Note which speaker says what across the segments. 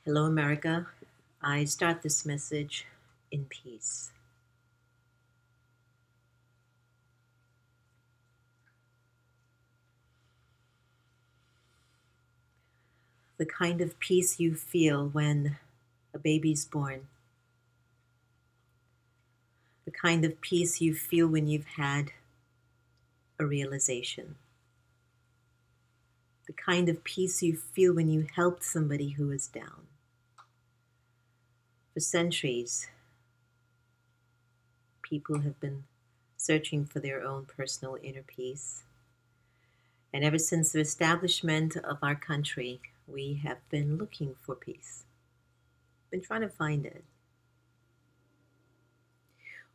Speaker 1: Hello, America. I start this message in peace. The kind of peace you feel when a baby's born, the kind of peace you feel when you've had a realization, the kind of peace you feel when you helped somebody who is down. For centuries, people have been searching for their own personal inner peace. And ever since the establishment of our country, we have been looking for peace, been trying to find it.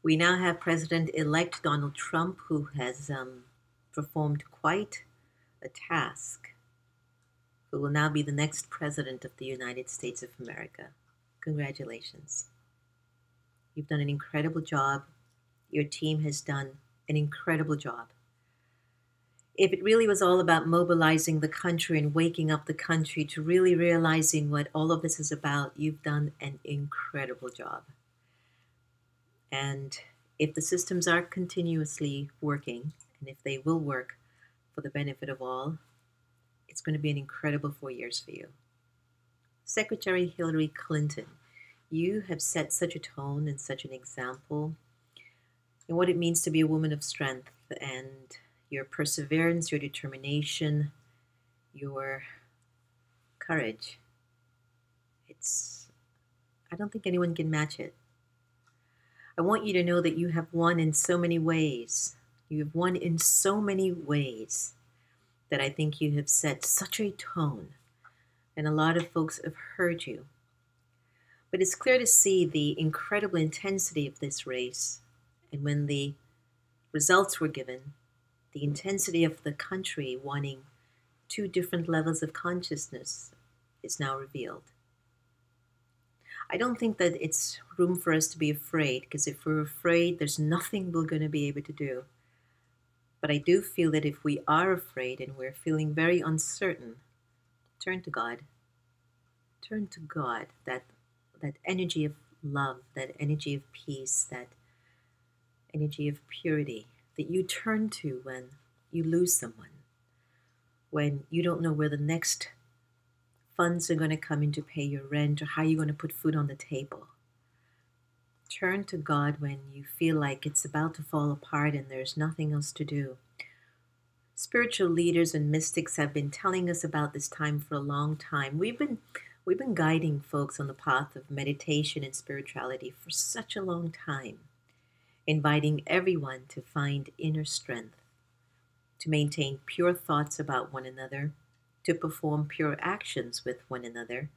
Speaker 1: We now have President-elect Donald Trump, who has performed quite a task, who will now be the next president of the United States of America. Congratulations. You've done an incredible job. Your team has done an incredible job. If it really was all about mobilizing the country and waking up the country to really realizing what all of this is about, you've done an incredible job. And if the systems are continuously working, and if they will work for the benefit of all, it's going to be an incredible 4 years for you. Secretary Hillary Clinton, you have set such a tone and such an example in what it means to be a woman of strength, and your perseverance, your determination, your courage. I don't think anyone can match it. I want you to know that you have won in so many ways. You have won in so many ways that I think you have set such a tone, and a lot of folks have heard you. But it's clear to see the incredible intensity of this race, and when the results were given, the intensity of the country wanting two different levels of consciousness is now revealed. I don't think that it's room for us to be afraid, because if we're afraid, there's nothing we're going to be able to do. But I do feel that if we are afraid and we're feeling very uncertain, turn to God. Turn to God, that energy of love, that energy of peace, that energy of purity that you turn to when you lose someone, when you don't know where the next funds are going to come in to pay your rent or how you're going to put food on the table. Turn to God when you feel like it's about to fall apart and there's nothing else to do. Spiritual leaders and mystics have been telling us about this time for a long time. We've been guiding folks on the path of meditation and spirituality for such a long time, inviting everyone to find inner strength, to maintain pure thoughts about one another, to perform pure actions with one another,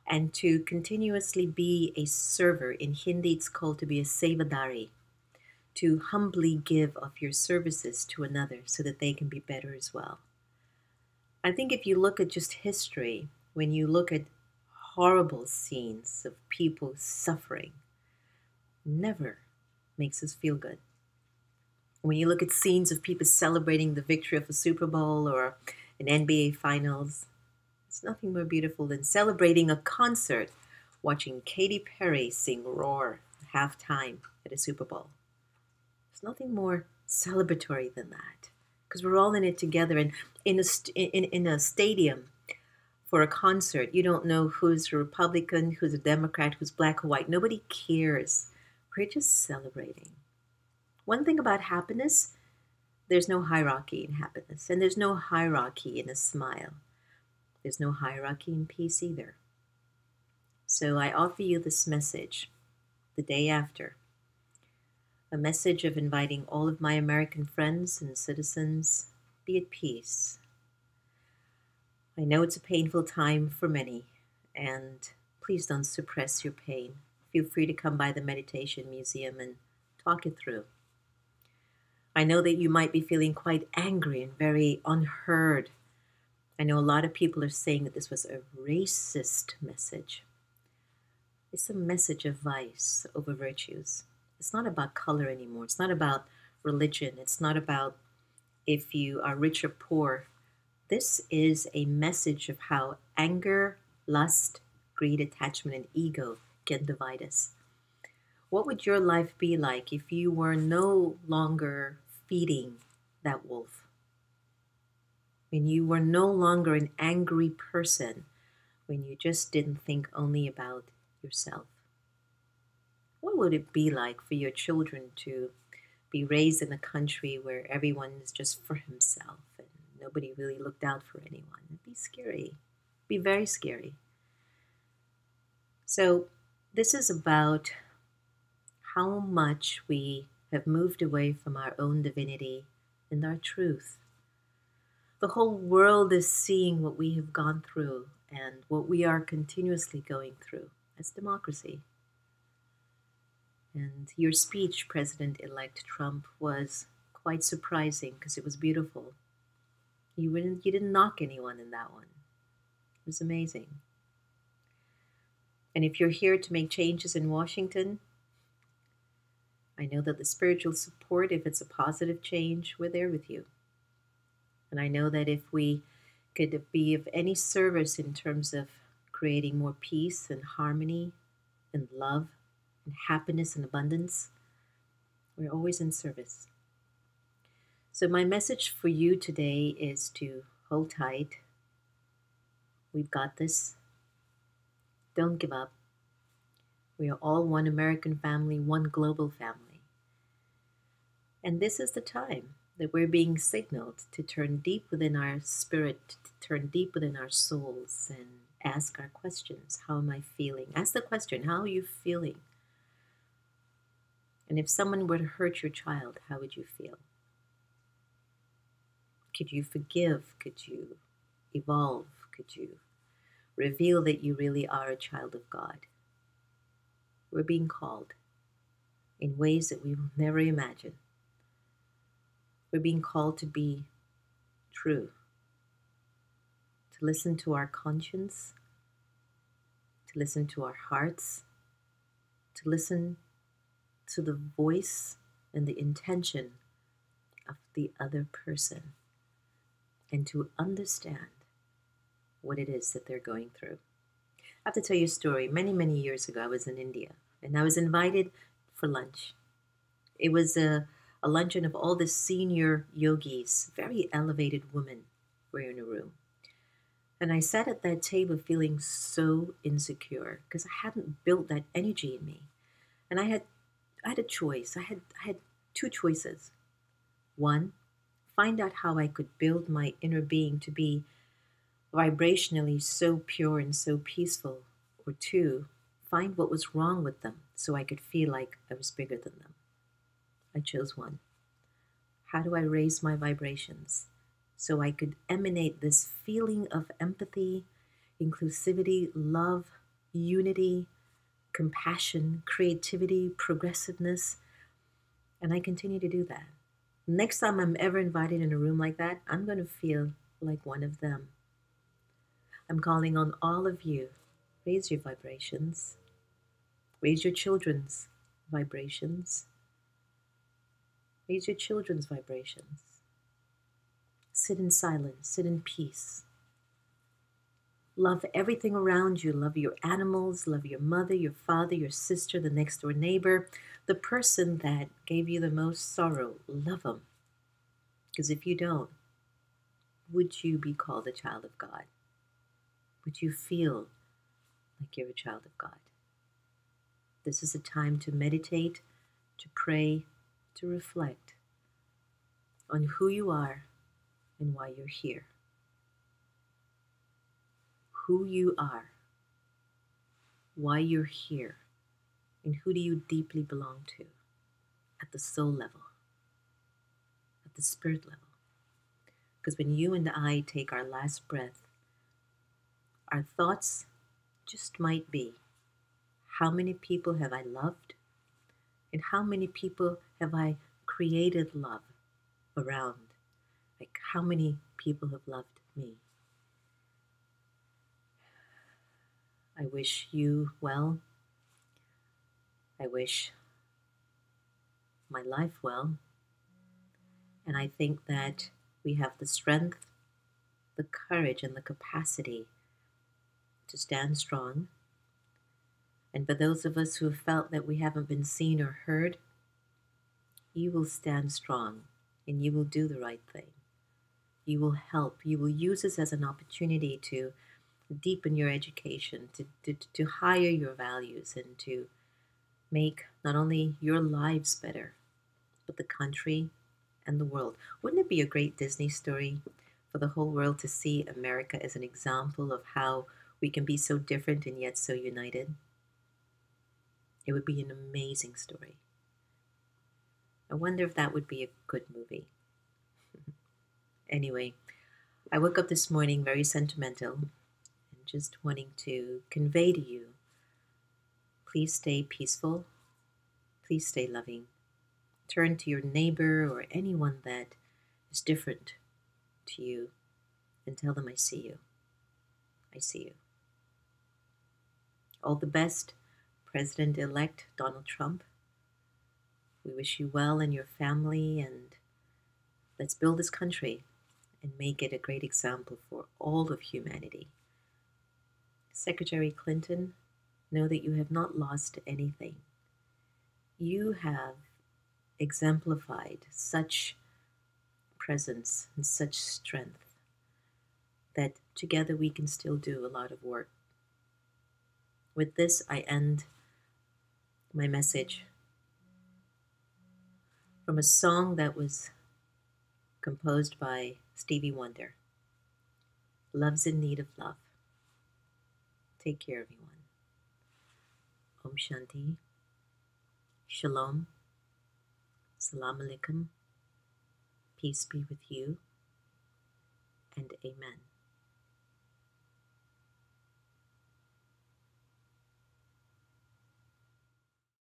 Speaker 1: and to continuously be a server. In Hindi, it's called to be a sevadari, to humbly give of your services to another so that they can be better as well. I think if you look at just history, when you look at horrible scenes of people suffering, never makes us feel good. When you look at scenes of people celebrating the victory of a Super Bowl or an NBA Finals, it's nothing more beautiful than celebrating a concert, watching Katy Perry sing Roar halftime at a Super Bowl. There's nothing more celebratory than that, because we're all in it together. And in a stadium for a concert, you don't know who's a Republican, who's a Democrat, who's black or white. Nobody cares. We're just celebrating. One thing about happiness, there's no hierarchy in happiness, and there's no hierarchy in a smile. There's no hierarchy in peace either. So I offer you this message the day after, a message of inviting all of my American friends and citizens, be at peace. I know it's a painful time for many, and please don't suppress your pain. Feel free to come by the Meditation Museum and talk it through. I know that you might be feeling quite angry and very unheard. I know a lot of people are saying that this was a racist message. It's a message of vice over virtues. It's not about color anymore. It's not about religion. It's not about if you are rich or poor. This is a message of how anger, lust, greed, attachment, and ego can divide us. What would your life be like if you were no longer feeding that wolf? When you were no longer an angry person, when you just didn't think only about yourself? What would it be like for your children to be raised in a country where everyone is just for himself and nobody really looked out for anyone? It'd be scary. It'd be very scary. So, this is about how much we have moved away from our own divinity and our truth. The whole world is seeing what we have gone through and what we are continuously going through as democracy. And your speech, President-elect Trump, was quite surprising because it was beautiful. You didn't knock anyone in that one. It was amazing. And if you're here to make changes in Washington, I know that the spiritual support, if it's a positive change, we're there with you. And I know that if we could be of any service in terms of creating more peace and harmony and love and happiness and abundance, we're always in service. So my message for you today is to hold tight. We've got this. Don't give up. We are all one American family, one global family. And this is the time that we're being signaled to turn deep within our spirit, to turn deep within our souls and ask our questions. How am I feeling? Ask the question, how are you feeling? And if someone were to hurt your child, how would you feel? Could you forgive? Could you evolve? Could you reveal that you really are a child of God? We're being called in ways that we will never imagine. We're being called to be true, to listen to our conscience, to listen to our hearts, to listen to the voice and the intention of the other person, and to understand what it is that they're going through. I have to tell you a story. Many, many years ago, I was in India, and I was invited for lunch. It was a luncheon of all the senior yogis, very elevated women were in a room. And I sat at that table feeling so insecure because I hadn't built that energy in me. And I had a choice. I had two choices. One, find out how I could build my inner being to be vibrationally so pure and so peaceful. Or two, find what was wrong with them so I could feel like I was bigger than them. I chose one. How do I raise my vibrations so I could emanate this feeling of empathy, inclusivity, love, unity, compassion, creativity, progressiveness? And I continue to do that. Next time I'm ever invited in a room like that, I'm going to feel like one of them. I'm calling on all of you. Raise your vibrations. Raise your children's vibrations. Raise your children's vibrations. Sit in silence. Sit in peace. Love everything around you. Love your animals. Love your mother, your father, your sister, the next door neighbor, the person that gave you the most sorrow. Love them. Because if you don't, would you be called a child of God? Would you feel like you're a child of God? This is a time to meditate, to pray, to reflect on who you are and why you're here. Who you are, why you're here, and who do you deeply belong to at the soul level, at the spirit level. Because when you and I take our last breath, our thoughts just might be, how many people have I loved? And how many people have I created love around? Like, how many people have loved me? I wish you well. I wish my life well. And I think that we have the strength, the courage, and the capacity to stand strong, And for those of us who have felt that we haven't been seen or heard, you will stand strong and you will do the right thing. You will help. You will use this as an opportunity to deepen your education, to higher your values, and to make not only your lives better, but the country and the world. Wouldn't it be a great Disney story for the whole world to see America as an example of how we can be so different and yet so united? It would be an amazing story. I wonder if that would be a good movie. Anyway, I woke up this morning very sentimental and just wanting to convey to you, please stay peaceful, please stay loving. Turn to your neighbor or anyone that is different to you and tell them I see you. I see you. All the best, President-elect Donald Trump. We wish you well and your family, and let's build this country and make it a great example for all of humanity. Secretary Clinton, know that you have not lost anything. You have exemplified such presence and such strength that together we can still do a lot of work. With this, I end my message from a song that was composed by Stevie Wonder. Love's in Need of Love. Take care, everyone. Om Shanti. Shalom. Salam alaikum. Peace be with you. And amen.